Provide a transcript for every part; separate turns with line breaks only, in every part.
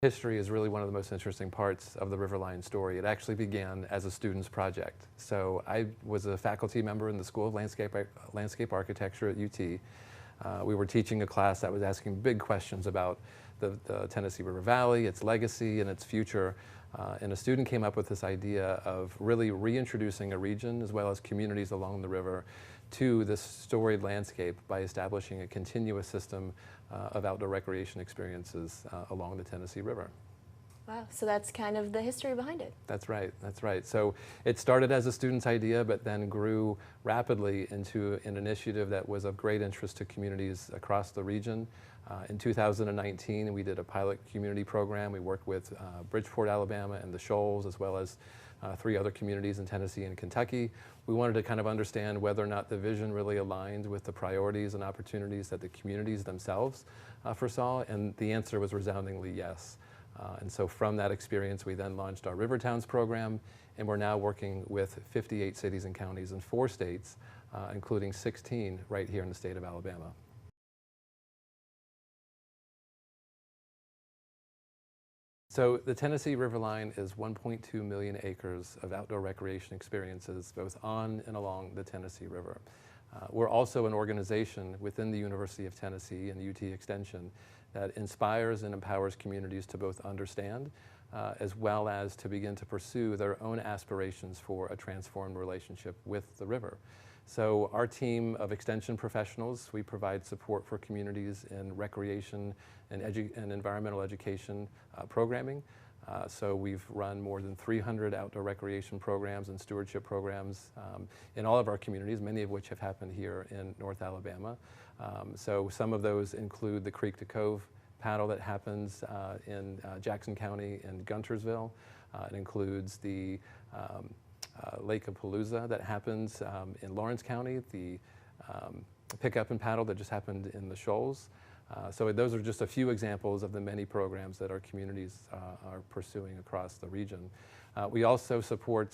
History is really one of the most interesting parts of the RiverLine story. It actually began as a student's project. So I was a faculty member in the School of Landscape Architecture at UT. We were teaching a class that was asking big questions about the Tennessee River Valley, its legacy, and its future. And a student came up with this idea of really reintroducing a region as well as communities along the river to this storied landscape by establishing a continuous system of outdoor recreation experiences along the Tennessee River.
Wow, so that's kind of the history behind it.
That's right, that's right. So it started as a student's idea, but then grew rapidly into an initiative that was of great interest to communities across the region. In 2019, we did a pilot community program. We worked with Bridgeport, Alabama, and the Shoals, as well as 3 other communities in Tennessee and Kentucky. We wanted to kind of understand whether or not the vision really aligned with the priorities and opportunities that the communities themselves foresaw, and the answer was resoundingly yes. And so from that experience, we then launched our River Towns program, and we're now working with 58 cities and counties in 4 states, including 16 right here in the state of Alabama. So the Tennessee RiverLine is 1.2 million acres of outdoor recreation experiences both on and along the Tennessee River. We're also an organization within the University of Tennessee and UT Extension that inspires and empowers communities to both understand as well as to begin to pursue their own aspirations for a transformed relationship with the river. So our team of extension professionals, we provide support for communities in recreation and environmental education programming. So we've run more than 300 outdoor recreation programs and stewardship programs in all of our communities, many of which have happened here in North Alabama. So some of those include the Creek to Cove paddle that happens in Jackson County and Guntersville. It includes the Lake of Palooza that happens in Lawrence County, the pickup and paddle that just happened in the Shoals. So those are just a few examples of the many programs that our communities are pursuing across the region. We also support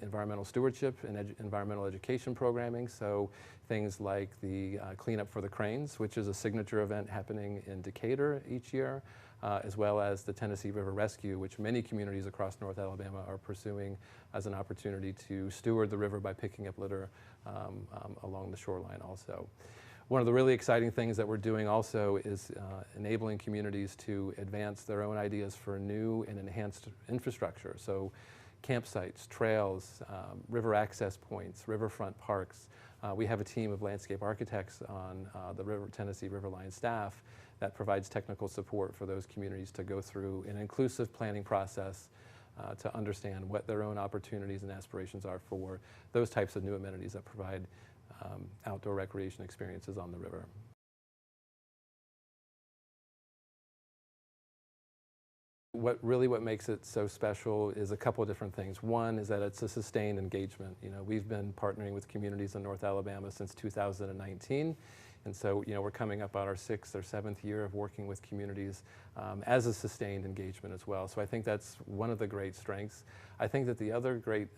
environmental stewardship and environmental education programming, so things like the Cleanup for the Cranes, which is a signature event happening in Decatur each year, as well as the Tennessee River Rescue, which many communities across North Alabama are pursuing as an opportunity to steward the river by picking up litter along the shoreline also. One of the really exciting things that we're doing also is enabling communities to advance their own ideas for new and enhanced infrastructure. So campsites, trails, river access points, riverfront parks. We have a team of landscape architects on the Tennessee RiverLine staff that provides technical support for those communities to go through an inclusive planning process to understand what their own opportunities and aspirations are for those types of new amenities that provide outdoor recreation experiences on the river. What makes it so special is a couple of different things. One is that it's a sustained engagement. You know, we've been partnering with communities in North Alabama since 2019. And so, you know, we're coming up on our 6th or 7th year of working with communities as a sustained engagement as well. So I think that's one of the great strengths. I think that the other great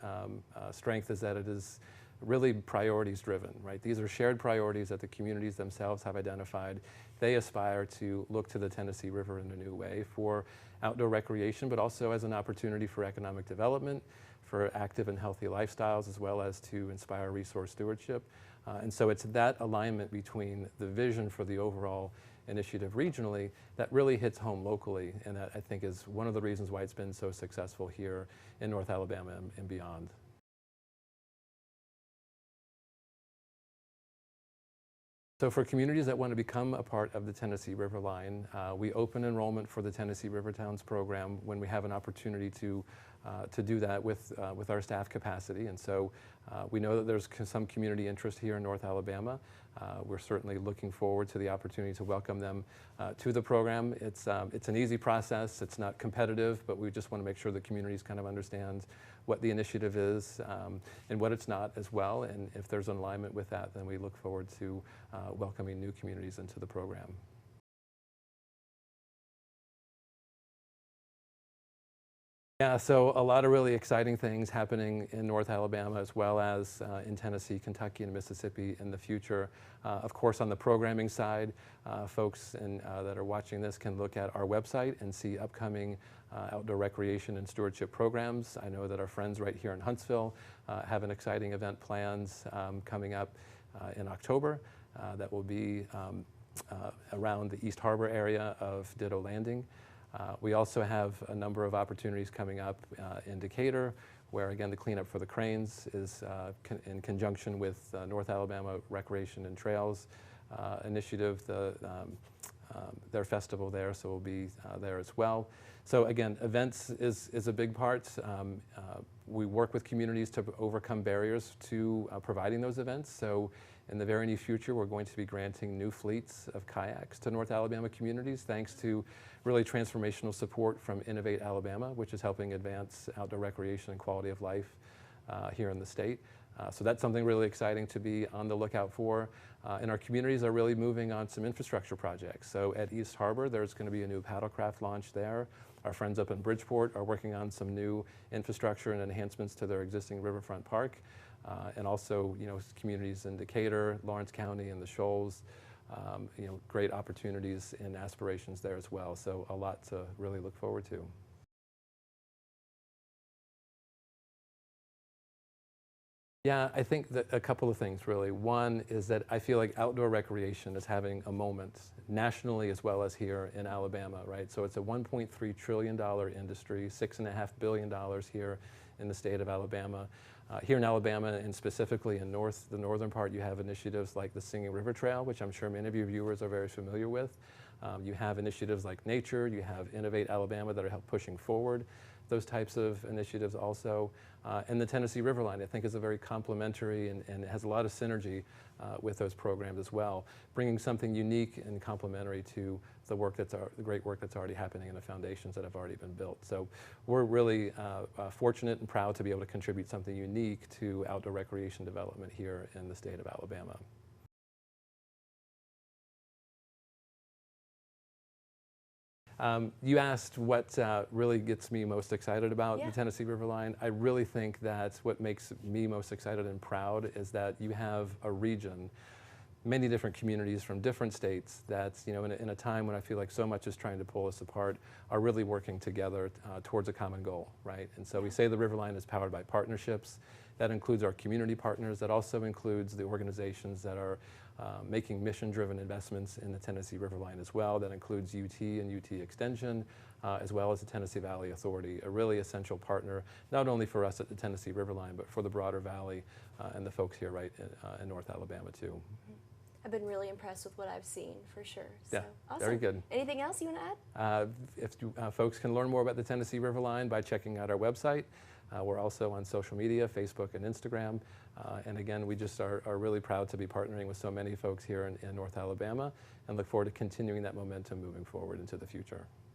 strength is that it is really priorities driven, right? These are shared priorities that the communities themselves have identified. They aspire to look to the Tennessee River in a new way for outdoor recreation, but also as an opportunity for economic development, for active and healthy lifestyles, as well as to inspire resource stewardship. And so it's that alignment between the vision for the overall initiative regionally that really hits home locally, and that I think is one of the reasons why it's been so successful here in North Alabama and beyond. So for communities that want to become a part of the Tennessee RiverLine, we open enrollment for the Tennessee River Towns program when we have an opportunity to do that with our staff capacity. And so we know that there's some community interest here in North Alabama. We're certainly looking forward to the opportunity to welcome them to the program. It's an easy process. It's not competitive, but we just want to make sure the communities kind of understand what the initiative is and what it's not as well. And if there's an alignment with that, then we look forward to welcoming new communities into the program. Yeah, so a lot of really exciting things happening in North Alabama as well as in Tennessee, Kentucky, and Mississippi in the future. Of course, on the programming side, folks that are watching this can look at our website and see upcoming outdoor recreation and stewardship programs. I know that our friends right here in Huntsville have an exciting event plans coming up in October that will be around the East Harbor area of Ditto Landing. We also have a number of opportunities coming up in Decatur, where again the cleanup for the cranes is in conjunction with North Alabama Recreation and Trails Initiative, their festival there, so we'll be there as well. So again, events is a big part. We work with communities to overcome barriers to providing those events. So in the very near future, we're going to be granting new fleets of kayaks to North Alabama communities, thanks to really transformational support from Innovate Alabama, which is helping advance outdoor recreation and quality of life here in the state. So that's something really exciting to be on the lookout for. And our communities are really moving on some infrastructure projects. So at East Harbor, there's going to be a new paddlecraft launch there. Our friends up in Bridgeport are working on some new infrastructure and enhancements to their existing riverfront park. And also, communities in Decatur, Lawrence County, and the Shoals, great opportunities and aspirations there as well. So a lot to really look forward to. Yeah, I think that a couple of things really. One is that I feel like outdoor recreation is having a moment nationally as well as here in Alabama, right? So it's a $1.3 trillion industry, $6.5 billion here in the state of Alabama. Here in Alabama, and specifically in the northern part, you have initiatives like the Singing River Trail, which I'm sure many of your viewers are very familiar with. You have initiatives like Nature, you have Innovate Alabama that are pushing forward those types of initiatives also. And the Tennessee RiverLine, I think, is a very complementary and has a lot of synergy with those programs as well, bringing something unique and complementary to the great work that's already happening in the foundations that have already been built. So we're really fortunate and proud to be able to contribute something unique to outdoor recreation development here in the state of Alabama. You asked what really gets me most excited about the Tennessee RiverLine. I really think that what makes me most excited and proud is that you have a region, many different communities from different states that, in a time when I feel like so much is trying to pull us apart, are really working together towards a common goal, right? And so we say the RiverLine is powered by partnerships. That includes our community partners. That also includes the organizations that are making mission-driven investments in the Tennessee RiverLine as well. That includes UT and UT Extension, as well as the Tennessee Valley Authority, a really essential partner, not only for us at the Tennessee RiverLine, but for the broader valley and the folks here right in North Alabama too.
Mm-hmm. I've been really impressed with what I've seen, for sure. So,
yeah,
awesome.
Very good.
Anything else you want to add?
Folks can learn more about the Tennessee RiverLine by checking out our website. We're also on social media, Facebook and Instagram. And again, we just are really proud to be partnering with so many folks here in North Alabama and look forward to continuing that momentum moving forward into the future.